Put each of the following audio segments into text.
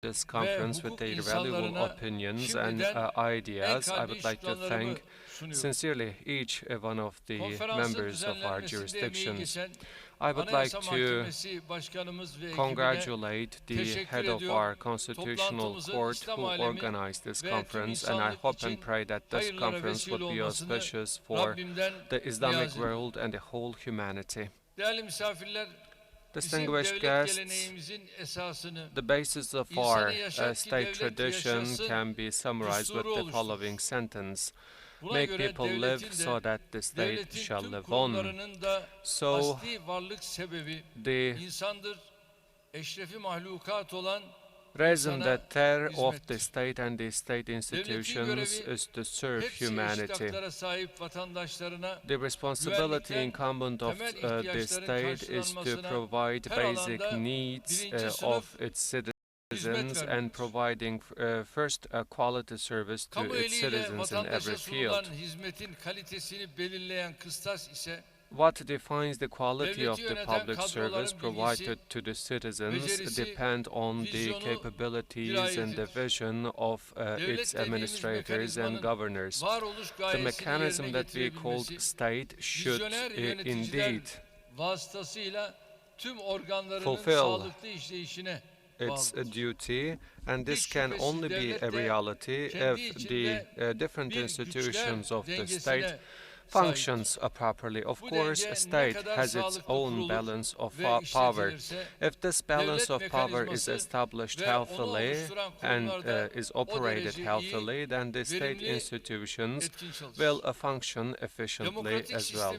this conference with their valuable opinions and ideas. I would like to thank sincerely each one of the members of our jurisdictions. I would like to congratulate the head of our Constitutional Court who organized this conference, and I hope and pray that this conference would be auspicious for the Islamic world and the whole humanity. Distinguished guests, the basis of our state tradition can be summarized with the following sentence: make people live so that the state shall live on. So, the reason d'être of the state and the state institutions is to serve humanity. The responsibility incumbent of the state is to provide basic needs of its citizens and providing first a quality service to its citizens in every field. What defines the quality of the public service provided to the citizens depend on the capabilities and the vision of its administrators and governors. The mechanism that we call state should indeed fulfill its duty, and this can only be a reality if the different institutions of the state functions properly. Of course, a state has its own balance of power. If this balance of power is established healthily and is operated healthily, then the state institutions will function efficiently as well.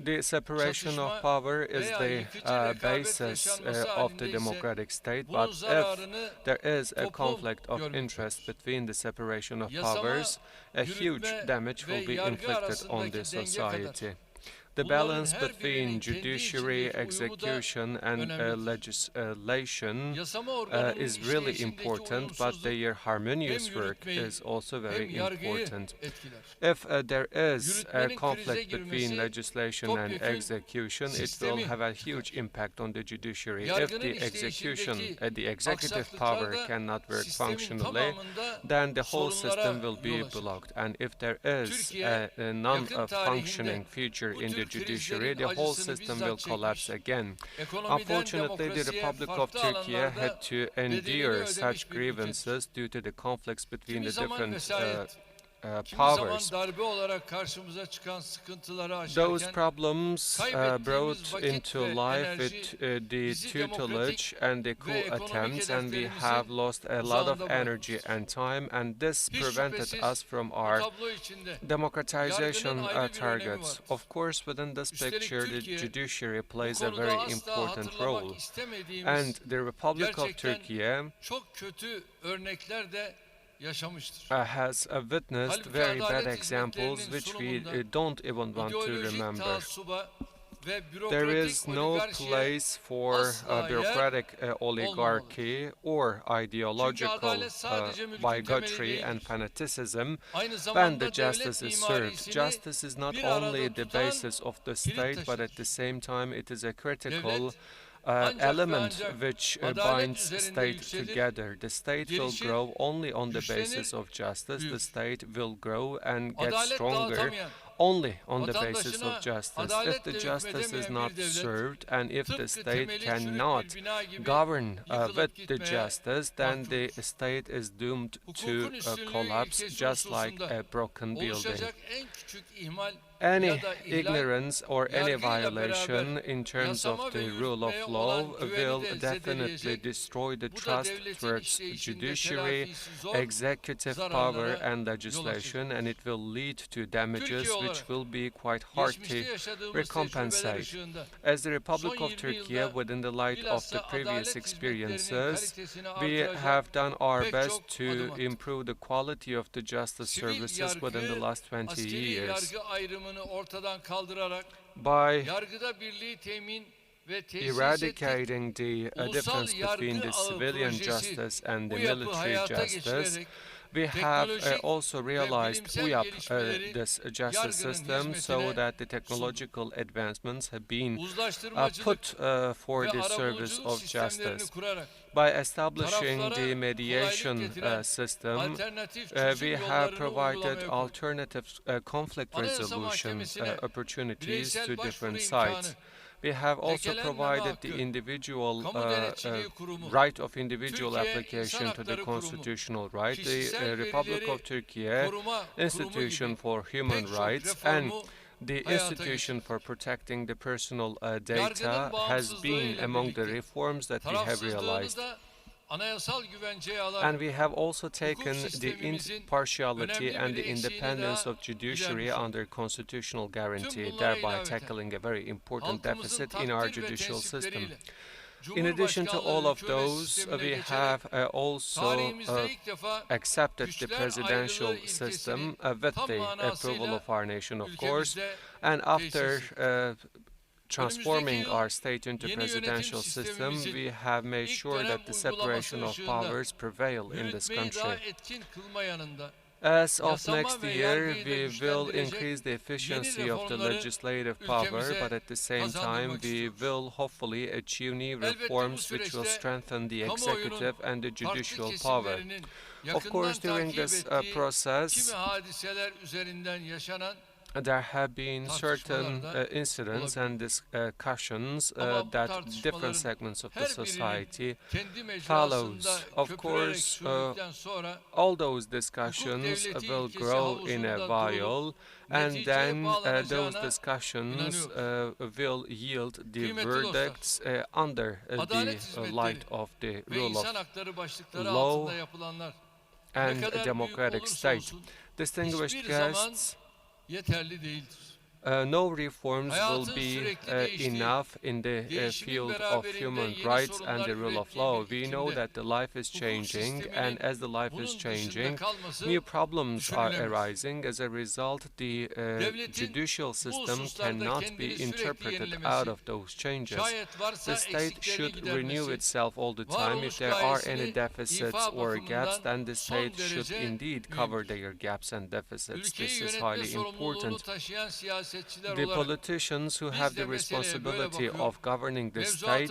The separation of power is the basis of the democratic state, but if there is a conflict of interest between the separation of powers, a huge damage will be inflicted on the society. The balance between judiciary, execution, and legislation is really important, but their harmonious work is also very important. If there is a conflict between legislation and execution, it will have a huge impact on the judiciary. If the executive power cannot work functionally, then the whole system will be blocked. And if there is a non-functioning feature in the judiciary, the whole system will collapse again. Unfortunately, the Republic of Turkey had to endure such grievances due to the conflicts between the different powers. Those problems brought into life with the tutelage and the coup attempts, and we have lost a lot of energy and time, and this prevented us from our democratization targets. Of course, within this picture, the judiciary plays a very important role, and the Republic of Turkey has witnessed very bad examples which we don't even want to remember. There is no place for bureaucratic oligarchy or ideological bigotry and fanaticism when the justice is served. Justice is not only the basis of the state, but at the same time it is a critical element which binds the state together. The state will grow only on the basis of justice. The state will grow and get stronger only on the basis of justice. If the justice is not served and if the state cannot govern with the justice, then the state is doomed to collapse just like a broken building. Any ignorance or any violation in terms of the rule of law will definitely destroy the trust towards judiciary, executive power and legislation, and it will lead to damages which will be quite hard to recompensate. As the Republic of Turkey, within the light of the previous experiences, we have done our best to improve the quality of the justice services within the last 20 years. By eradicating the difference between the civilian justice and the military justice, we have also realized this justice system so that the technological advancements have been put for the service of justice. By establishing the mediation system, we have provided alternative conflict resolution opportunities to different sides. We have also provided the individual right of individual application to the constitutional right, the Republic of Turkey Institution for Human Rights, and the Institution for Protecting the Personal Data has been among the reforms that we have realized. And we have also taken the impartiality and the independence of judiciary under constitutional guarantee, thereby tackling a very important deficit in our judicial system. In addition to all of those, we have also accepted the presidential system with the approval of our nation, of course, and after transforming our state into presidential system, we have made sure that the separation of powers prevail in this country. As of next year, we will increase the efficiency of the legislative power, but at the same time, we will hopefully achieve new reforms which will strengthen the executive and the judicial power. Of course, during this process, there have been certain incidents and discussions that different segments of the society follows. Of course, all those discussions will grow in a while, and then those discussions will yield the verdicts under the light of the rule of law and a democratic state. Distinguished guests, no reforms will be enough in the field of human rights and the rule of law. We know that the life is changing, and as the life is changing, new problems are arising. As a result, the judicial system cannot be interpreted out of those changes. The state should renew itself all the time. If there are any deficits or gaps, then the state should indeed cover their gaps and deficits. This is highly important. The politicians who have the responsibility of governing the state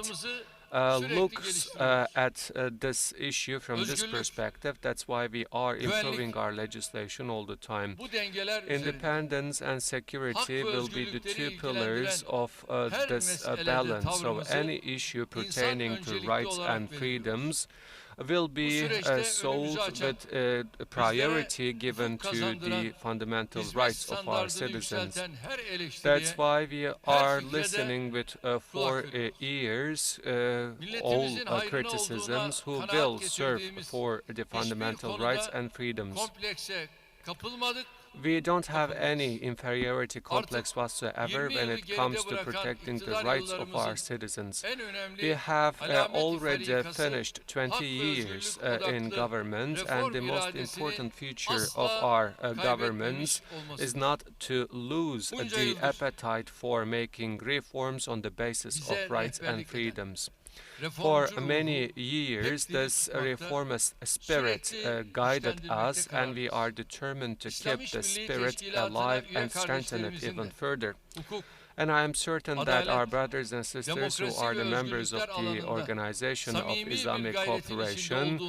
looks at this issue from this perspective. That's why we are improving our legislation all the time. Independence and security will be the two pillars of this balance. So any issue pertaining to rights and freedoms will be solved with priority given to the fundamental rights of our citizens. That's why we are listening with 4 ears all criticisms who will serve for the fundamental rights and freedoms. We don't have any inferiority complex whatsoever when it comes to protecting the rights of our citizens. We have already finished 20 years in government, and the most important feature of our governments is not to lose the appetite for making reforms on the basis of rights and freedoms. For many years, this reformist spirit guided us, and we are determined to keep the spirit alive and strengthen it even further. And I am certain that our brothers and sisters who are the members of the Organization of Islamic Cooperation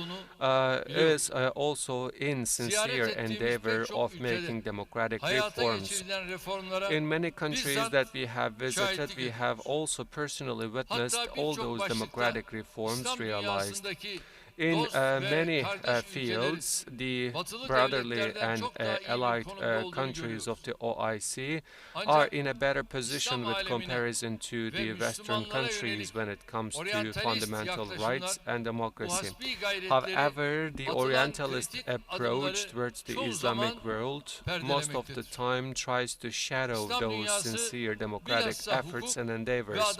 is also in sincere endeavor of making democratic reforms. In many countries that we have visited, we have also personally witnessed all those democratic reforms realized. In many fields, the brotherly and allied countries of the OIC are in a better position with comparison to the Western countries when it comes to fundamental rights and democracy. However, the Orientalist approach towards the Islamic world most of the time tries to shadow those sincere democratic efforts and endeavors.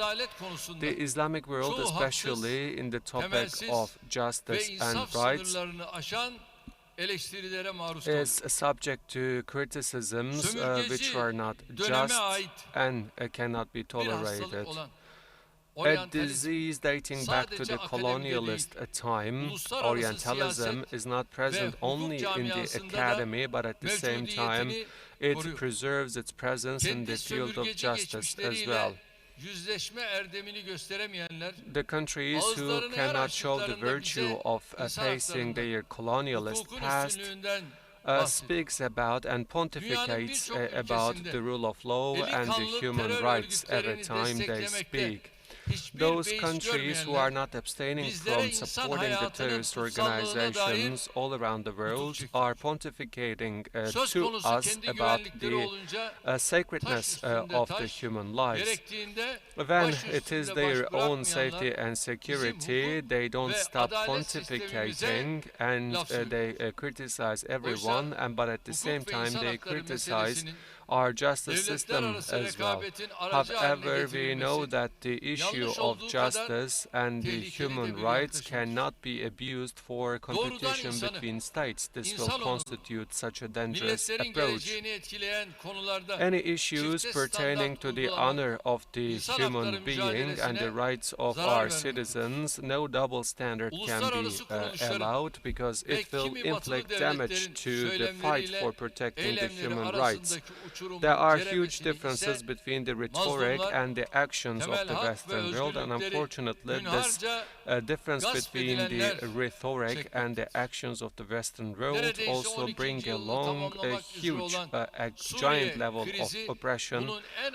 The Islamic world, especially in the topic of justice and rights, is subject to criticisms which are not just and cannot be tolerated. A disease dating back to the colonialist time, Orientalism is not present only in the academy, but at the same time it preserves its presence in the field of justice as well. The countries who cannot show the virtue of facing their colonialist past speaks about and pontificates about the rule of law and the human rights every time they speak. Those countries who are not abstaining from supporting the terrorist organizations all around the world are pontificating to us about the sacredness of the human lives. When it is their own safety and security, they don't stop pontificating and they criticize everyone, but at the same time they criticize our justice system as well. However, we know that the issue of justice and the human rights cannot be abused for competition between states. This will constitute such a dangerous approach. Any issues pertaining to the honor of the human being and the rights of our citizens, no double standard can be allowed, because it will inflict damage to the fight for protecting the human rights. There are huge differences between the rhetoric and the actions of the Western world, and unfortunately this difference between the rhetoric and the actions of the Western world also bring along a huge, giant level of oppression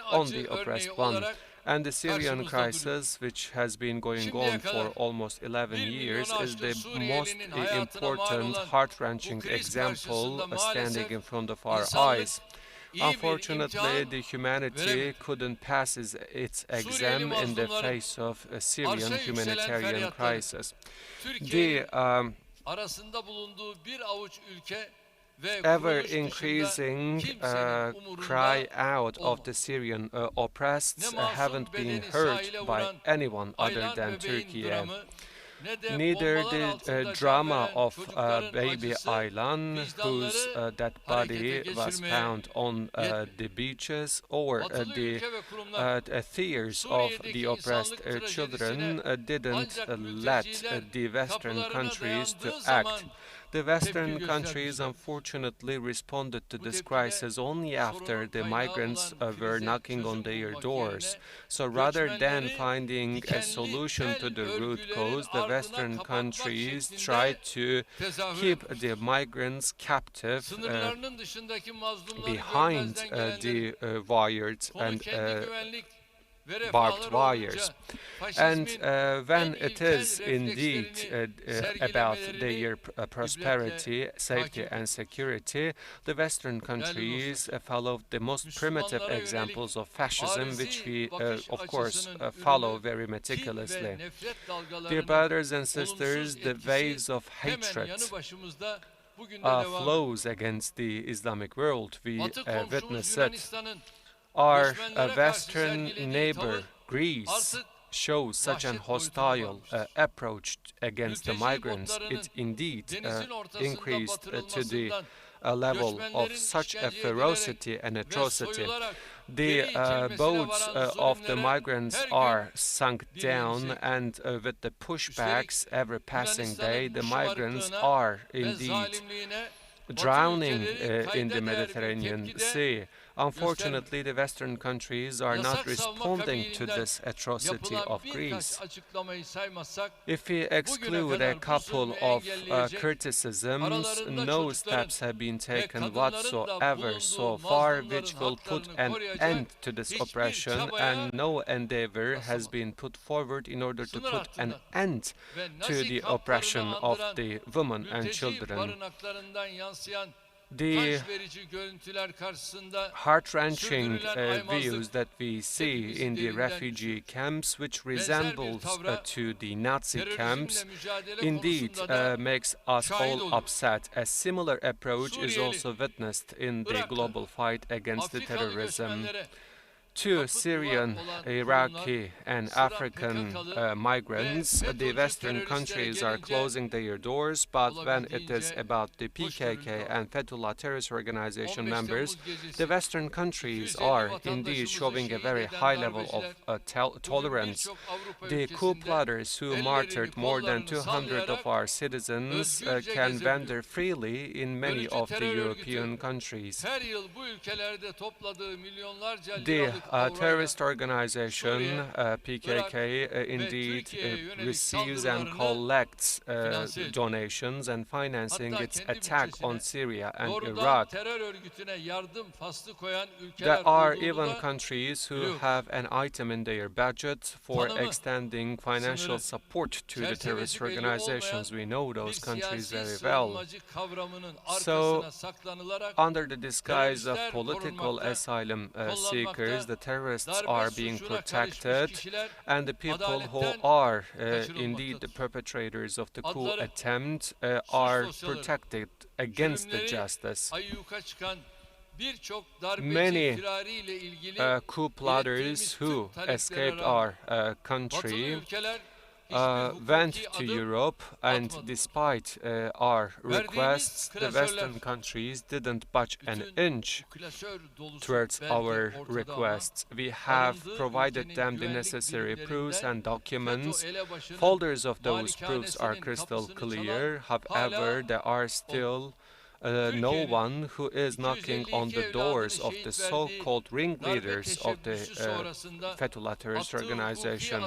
on the oppressed one. And the Syrian crisis, which has been going on for almost 11 years, is the most important, heart-wrenching example standing in front of our eyes. Unfortunately, the humanity couldn't pass its exam in the face of a Syrian humanitarian crisis. The ever-increasing cry out of the Syrian oppressed haven't been heard by anyone other than Turkey. Neither the drama of baby Aylan, whose dead body was found on the beaches, or the tears of the oppressed children didn't let the Western countries to act. The Western countries unfortunately responded to this crisis only after the migrants were knocking on their doors. So rather than finding a solution to the root cause, the Western countries tried to keep the migrants captive behind the wires and barbed wires. And when it is indeed about their prosperity, safety and security, the Western countries follow the most primitive examples of fascism, which we of course follow very meticulously. Dear brothers and sisters, the waves of hatred flows against the Islamic world. We witness it. Our Western neighbor, Greece, shows such an hostile approach against the migrants. It indeed increased to the level of such a ferocity and atrocity. The boats of the migrants are sunk down, and with the pushbacks every passing day, the migrants are indeed drowning in the Mediterranean Sea. Unfortunately, the Western countries are not responding to this atrocity of Greece. If we exclude a couple of criticisms, no steps have been taken whatsoever so far which will put an end to this oppression, and no endeavor has been put forward in order to put an end to the oppression of the women and children. The heart-wrenching views that we see in the refugee camps, which resembles to the Nazi camps, indeed makes us all upset. A similar approach is also witnessed in the global fight against the terrorism. to Syrian, Iraqi, and African migrants, the Western countries are closing their doors, but when it is about the PKK and Fethullah terrorist organization members, the Western countries are indeed showing a very high level of tolerance. The coup plotters who martyred more than 200 of our citizens can wander freely in many of the European countries. The terrorist organization PKK indeed receives and collects donations and financing its attack on Syria and Iraq. There are even countries who have an item in their budget for extending financial support to the terrorist organizations. We know those countries very well. So, under the disguise of political asylum seekers, the terrorists are being protected, and the people who are indeed the perpetrators of the coup attempt are protected against the justice. Many coup plotters who escaped our country went to Europe, and despite our requests, the Western countries didn't budge an inch towards our requests. We have provided them the necessary proofs and documents. Folders of those proofs are crystal clear. However, there are still no one who is knocking on the doors of the so-called ringleaders of the Fethullah terrorist organization.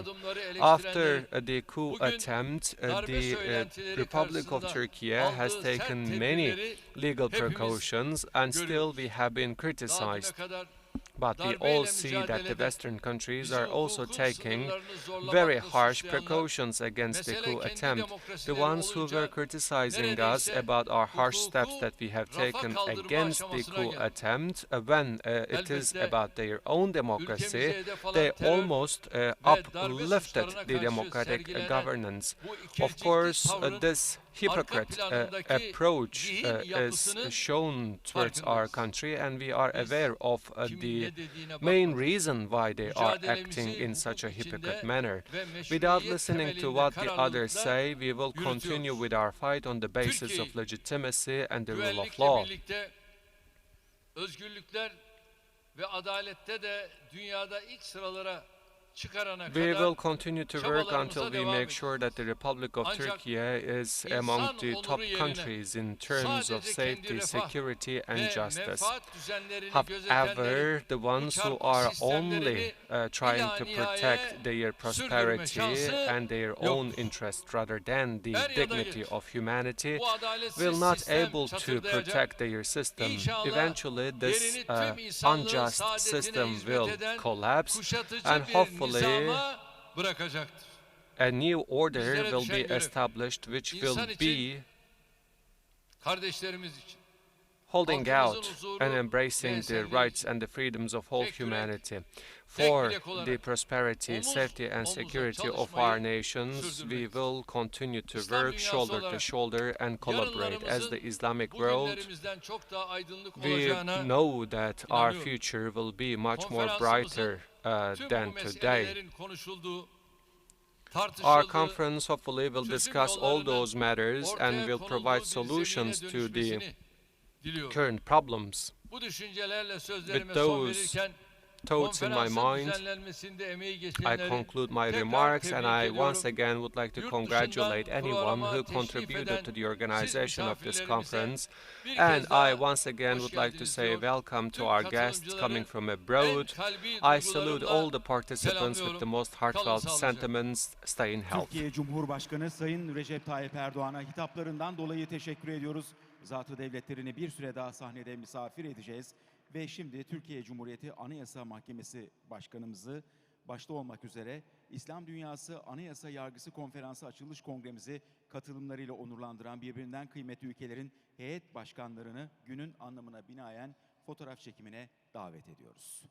After the coup attempt, the Republic of Turkey has taken many legal precautions, and still we have been criticized. But we all see that the Western countries are also taking very harsh precautions against the coup attempt. The ones who were criticizing us about our harsh steps that we have taken against the coup attempt, when it is about their own democracy, they almost uplifted the democratic governance. Of course, this hypocrite approach is shown towards our country, and we are aware of the main reason why they are acting in such a hypocrite manner. Without listening to what the others say, we will continue with our fight on the basis of legitimacy and the rule of law. We will continue to work until we make sure that the Republic of Turkey is among the top countries in terms of safety, security, and justice. However, the ones who are only trying to protect their prosperity and their own interest rather than the dignity of humanity will not able to protect their system. Eventually, this unjust system will collapse, and hopefully a new order will be established which will be holding out and embracing the rights and the freedoms of whole humanity. For the prosperity, safety, and security of our nations, we will continue to work shoulder to shoulder and collaborate. As the Islamic world, we know that our future will be much more brighter than today. Our conference hopefully will discuss all those matters and will provide solutions to the current problems. With those thoughts in my mind, I conclude my remarks, and I once again would like to congratulate anyone who contributed to the organization of this conference, and I once again would like to say welcome to our guests coming from abroad. I salute all the participants with the most heartfelt sentiments. Stay in health. Türkiye Cumhurbaşkanı Sayın Recep Tayyip Erdoğan'a hitaplarından dolayı teşekkür ediyoruz. Zatı devletlerini bir süre daha sahnede misafir edeceğiz. Ve şimdi Türkiye Cumhuriyeti Anayasa Mahkemesi Başkanımızı başta olmak üzere İslam Dünyası Anayasa Yargısı Konferansı Açılış Kongremizi katılımlarıyla onurlandıran birbirinden kıymetli ülkelerin heyet başkanlarını günün anlamına binaen fotoğraf çekimine davet ediyoruz.